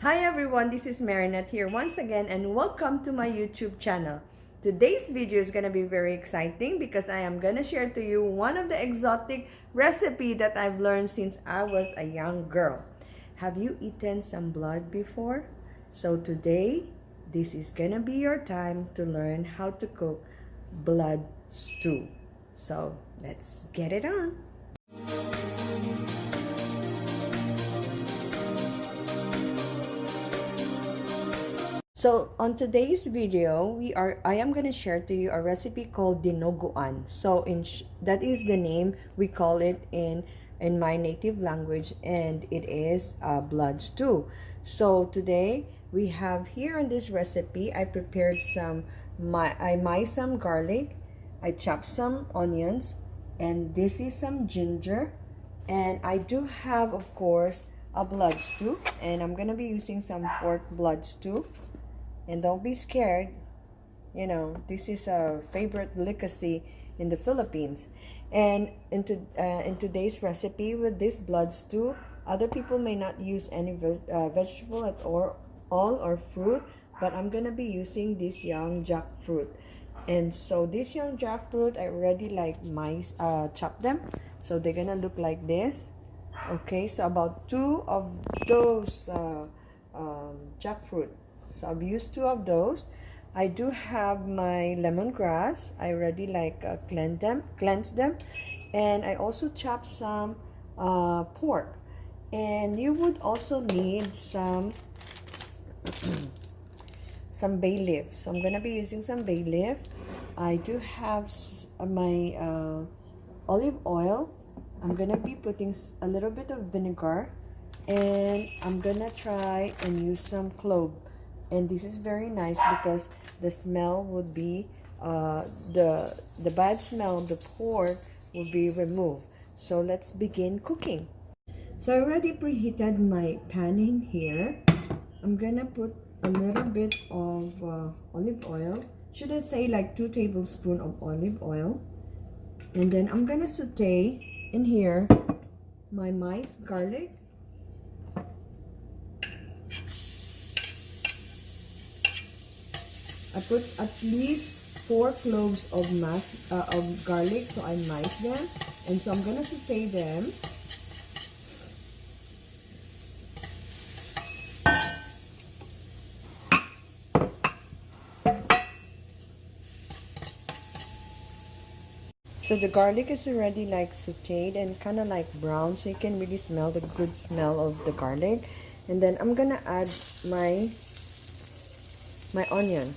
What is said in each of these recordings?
Hi everyone, this is Marinette here once again and welcome to my YouTube channel. Today's video is going to be very exciting because I am going to share to you one of the exotic recipe that I've learned since I was a young girl. Have you eaten some blood before? So today, this is going to be your time to learn how to cook blood stew. So let's get it on. So on today's video, I am going to share to you a recipe called Dinugoan. So that is the name we call it in my native language, and it is blood stew. So today we have here in this recipe, I prepared I minced some garlic, I chopped some onions, and this is some ginger, and I do have, of course, a blood stew, and I'm going to be using some pork blood stew. And don't be scared, you know, this is a favorite delicacy in the Philippines. And in today's recipe with this blood stew, other people may not use any vegetable at all or fruit, but I'm gonna be using this young jackfruit. And so this young jackfruit, I already chopped them, so they're gonna look like this. Okay, so about 2 of those jackfruit. So I've used 2 of those. I do have my lemongrass. I already cleanse them, and I also chopped some pork. And you would also need some some bay leaf. So I'm gonna be using some bay leaf. I do have my olive oil. I'm gonna be putting a little bit of vinegar, and I'm gonna try and use some clove. And this is very nice because the smell would be the bad smell of the pork will be removed. So let's begin cooking. So I already preheated my pan in here. I'm gonna put a little bit of olive oil. Should I say like 2 tablespoons of olive oil? And then I'm gonna saute in here my minced garlic. I put at least 4 cloves of garlic, so I minced them, and so I'm gonna saute them. So the garlic is already like sauteed and kind of like brown, so you can really smell the good smell of the garlic. And then I'm gonna add my onion.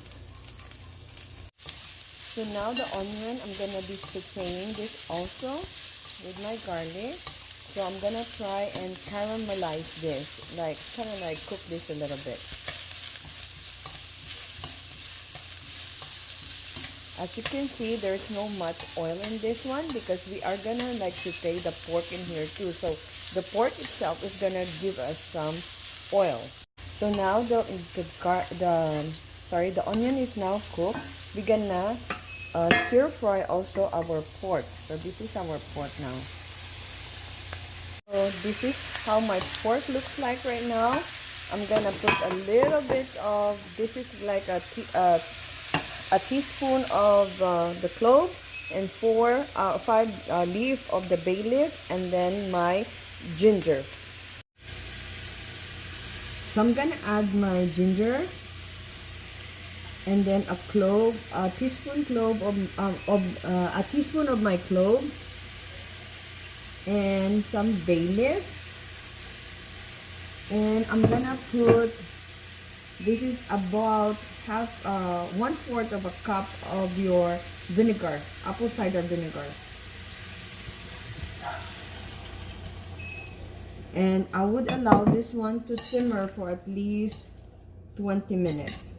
So now the onion, I'm gonna be sauteing this also with my garlic. So I'm gonna try and caramelize this, kind of like cook this a little bit. As you can see, there's no much oil in this one because we are gonna like saute the pork in here too. So the pork itself is gonna give us some oil. So now the onion is now cooked. We're gonna stir fry also our pork. So this is our pork now. So this is how my pork looks like right now. I'm gonna put a little bit of, this is like a teaspoon of the clove, and 5 leaf of the bay leaf, and then my ginger. So I'm gonna add my ginger, and then a teaspoon of my clove, and some bay leaf, and I'm gonna put, this is about 1/4 of a cup of your vinegar, apple cider vinegar. And I would allow this one to simmer for at least 20 minutes.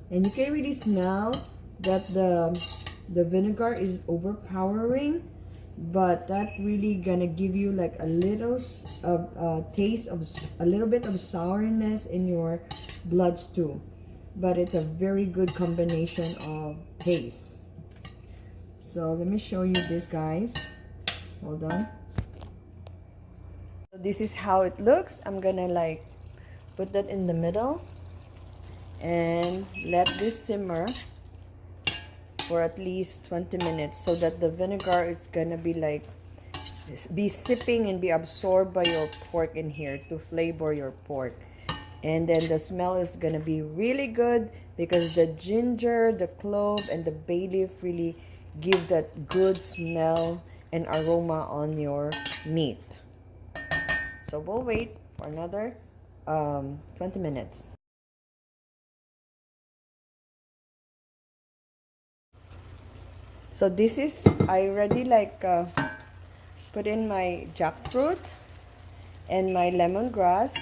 And you can really smell that the vinegar is overpowering, but that really gonna give you like a little taste of a little bit of sourness in your blood stew, but it's a very good combination of taste. So let me show you this, guys. Hold on. So this is how it looks. I'm gonna like put that in the middle and let this simmer for at least 20 minutes so that the vinegar is gonna be like be sipping and be absorbed by your pork in here to flavor your pork. And then the smell is gonna be really good because the ginger, the clove, and the bay leaf really give that good smell and aroma on your meat. So we'll wait for another 20 minutes. So this is, I already like put in my jackfruit and my lemongrass,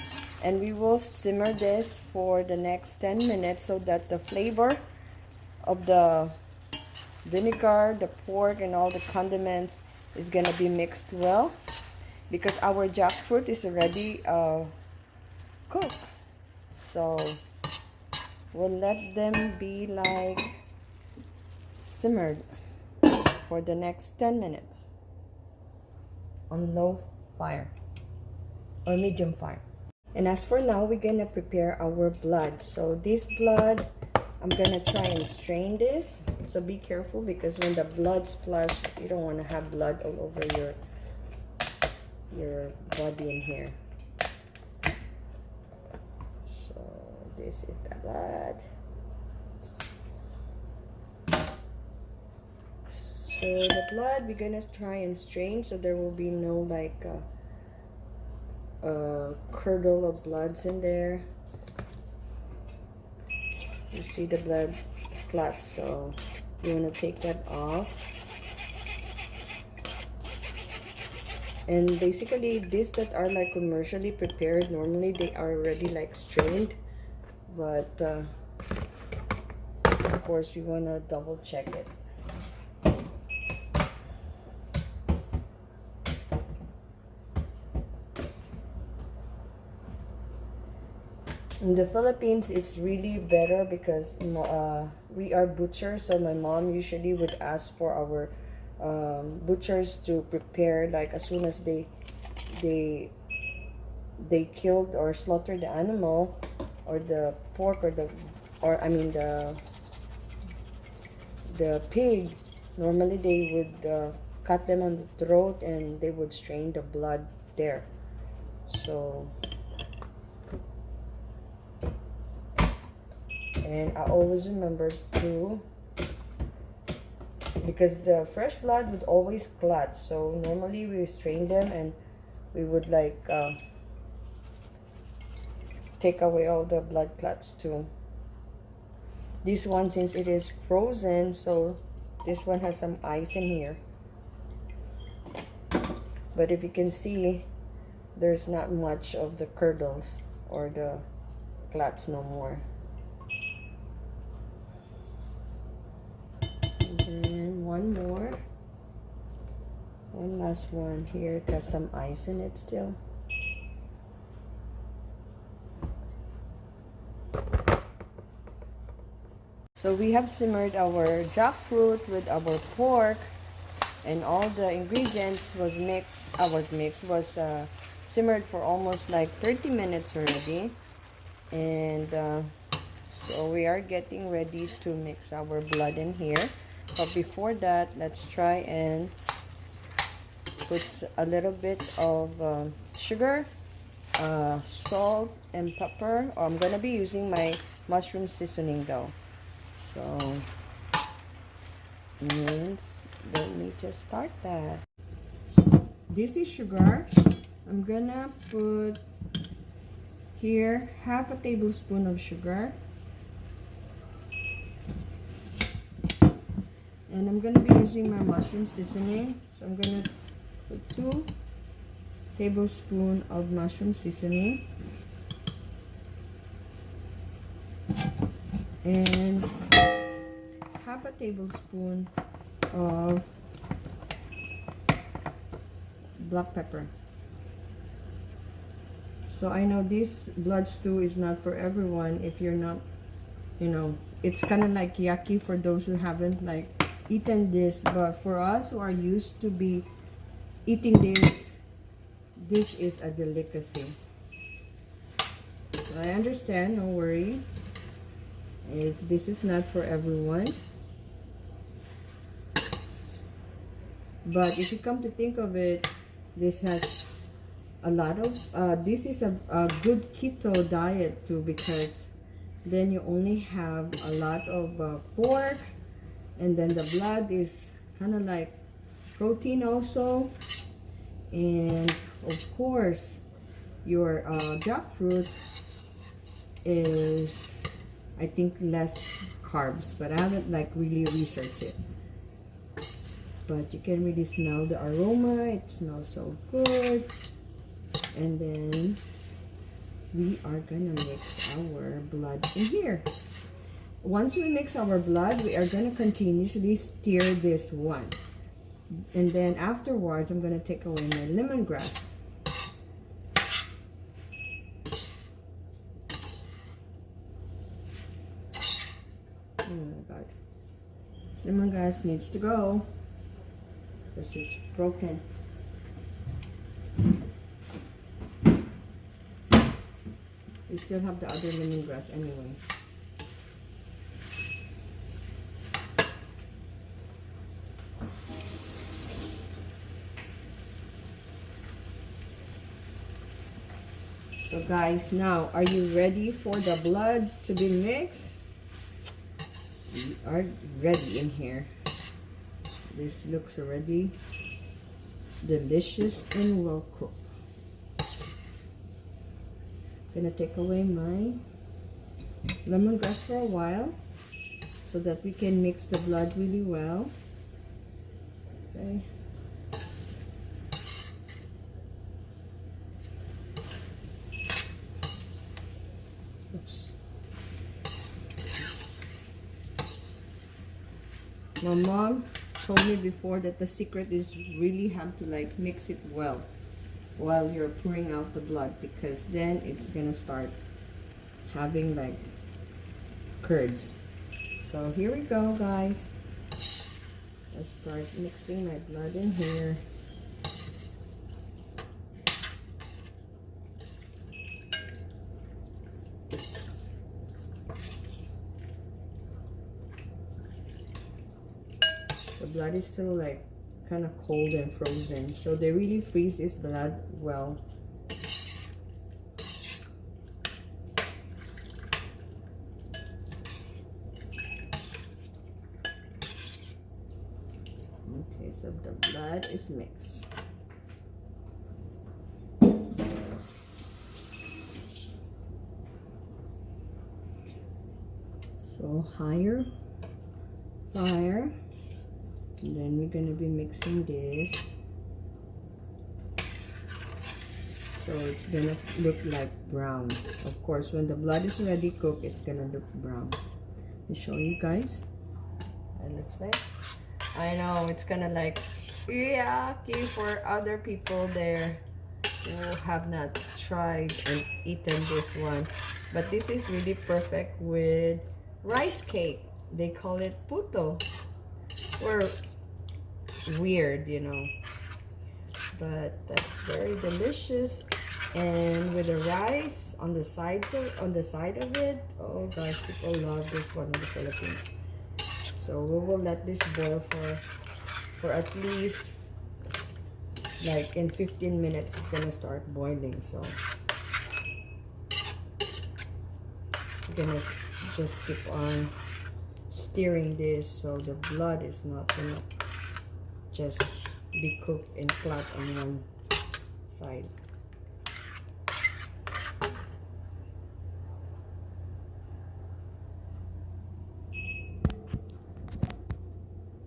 and we will simmer this for the next 10 minutes so that the flavor of the vinegar, the pork, and all the condiments is gonna be mixed well because our jackfruit is already cooked. So we'll let them be like simmered for the next 10 minutes on low fire or medium fire. And as for now, we're gonna prepare our blood. So this blood, I'm gonna try and strain this. So be careful because when the blood splash, you don't want to have blood all over your body in here. So this is the blood. So the blood we're gonna try and strain so there will be no like curdle of bloods in there. You see the blood clots, so you want to take that off. And basically these that are like commercially prepared, normally they are already like strained, but of course you want to double check it. In the Philippines, it's really better because we are butchers, so my mom usually would ask for our butchers to prepare like as soon as they killed or slaughtered the animal or the pork or I mean the pig. Normally they would cut them on the throat and they would strain the blood there. So. And I always remember too, because the fresh blood would always clot. So normally we strain them and we would like take away all the blood clots too. This one, since it is frozen, so this one has some ice in here. But if you can see, there's not much of the curdles or the clots no more. And one last one here. It has some ice in it still. So we have simmered our jackfruit with our pork, and all the ingredients was simmered for almost like 30 minutes already. And so we are getting ready to mix our blood in here. But before that, let's try and put a little bit of sugar, salt, and pepper. I'm gonna be using my mushroom seasoning though. So means let me just start that. This is sugar. I'm gonna put here half a tablespoon of sugar. And I'm going to be using my mushroom seasoning. So I'm going to put 2 tablespoons of mushroom seasoning. And half a tablespoon of black pepper. So I know this blood stew is not for everyone if you're not, you know, it's kind of like yucky for those who haven't like eaten this, but for us who are used to be eating this, this is a delicacy. So I understand, no worry. If this is not for everyone. But if you come to think of it, this has a lot of, this is a good keto diet too, because then you only have a lot of pork, and then the blood is kind of like protein also. And of course, your jackfruit is, I think, less carbs, but I haven't like really researched it. But you can really smell the aroma. It smells so good. And then we are gonna mix our blood in here. Once we mix our blood, we are gonna continuously stir this one. And then afterwards, I'm gonna take away my lemongrass. Oh my God. Lemongrass needs to go because it's broken. We still have the other lemongrass anyway. So guys, now are you ready for the blood to be mixed? We are ready in here. This looks already delicious and well cooked. Gonna take away my lemongrass for a while so that we can mix the blood really well. Okay. Oops. My mom told me before that the secret is really have to like mix it well while you're pouring out the blood, because then it's gonna start having like curds. So here we go, guys. Let's start mixing my blood in here. The blood is still like kind of cold and frozen, so they really freeze this blood well. Okay, so the blood is mixed. So higher fire. And then we're going to be mixing this. So it's going to look like brown. Of course, when the blood is already cooked, it's going to look brown. Let me show you guys. It looks like. I know, it's kind of like yucky for other people there who have not tried and eaten this one. But this is really perfect with rice cake. They call it puto. Or weird, you know, but that's very delicious. And with the rice on the side of it, oh gosh, people love this one in the Philippines. So we will let this boil for at least like in 15 minutes. It's gonna start boiling, so we're gonna just keep on stirring this so the blood is not gonna just be cooked and flat on one side.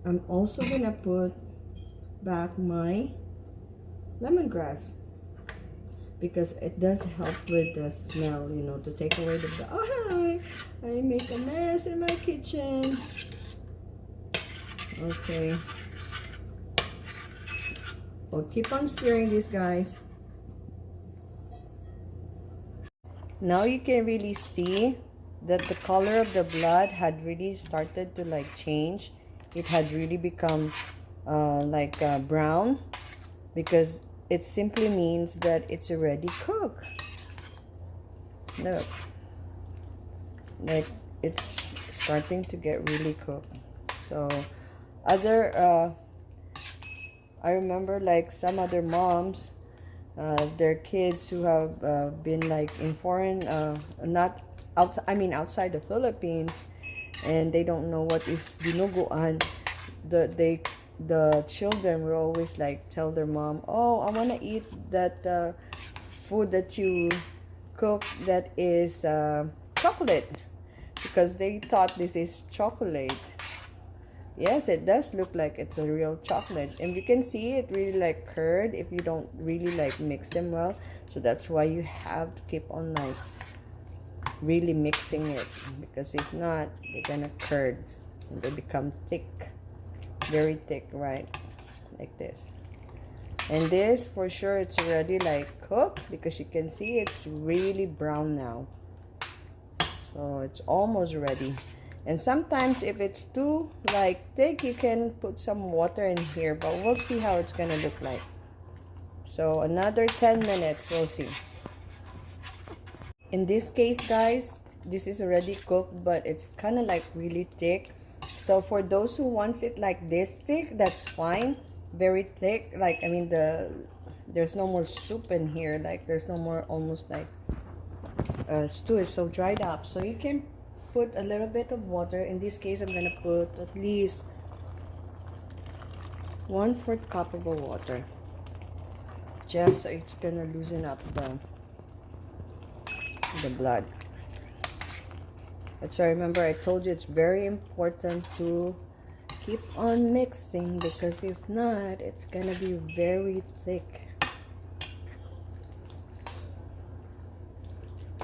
I'm also gonna put back my lemongrass because it does help with the smell, you know, to take away the blood. Oh, I make a mess in my kitchen. Okay. I'll keep on stirring this, guys. Now you can really see that the color of the blood had really started to like change. It had really become brown, because it simply means that it's already cooked. Look, like it's starting to get really cooked. So I remember like some other moms, their kids who have been like in foreign, not out, I mean outside the Philippines, and they don't know what is dinuguan. The children will always like tell their mom, "Oh, I want to eat that food that you cook that is chocolate," because they thought this is chocolate. Yes, it does look like it's a real chocolate. And you can see it really like curd if you don't really like mix them well. So that's why you have to keep on like really mixing it. Because if not, they're gonna curd. And they become thick. Very thick, right? Like this. And this, for sure, it's already like cooked. Because you can see it's really brown now. So it's almost ready. And sometimes if it's too like thick, you can put some water in here, but we'll see how it's gonna look like. So another 10 minutes, we'll see. In this case, guys, this is already cooked, but it's kind of like really thick. So for those who wants it like this thick, that's fine. Very thick, like I mean there's no more soup in here, like there's no more, almost like stew is so dried up. So you can put a little bit of water. In this case, I'm gonna put at least 1/4 cup of water, just so it's gonna loosen up the blood. But so remember, I told you it's very important to keep on mixing, because if not, it's gonna be very thick.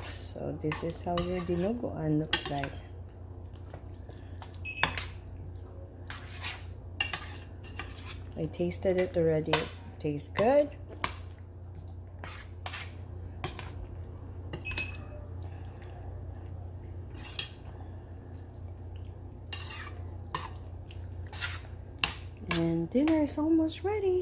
So this is how your dinuguan looks like. I tasted it already. It tastes good. And dinner is almost ready.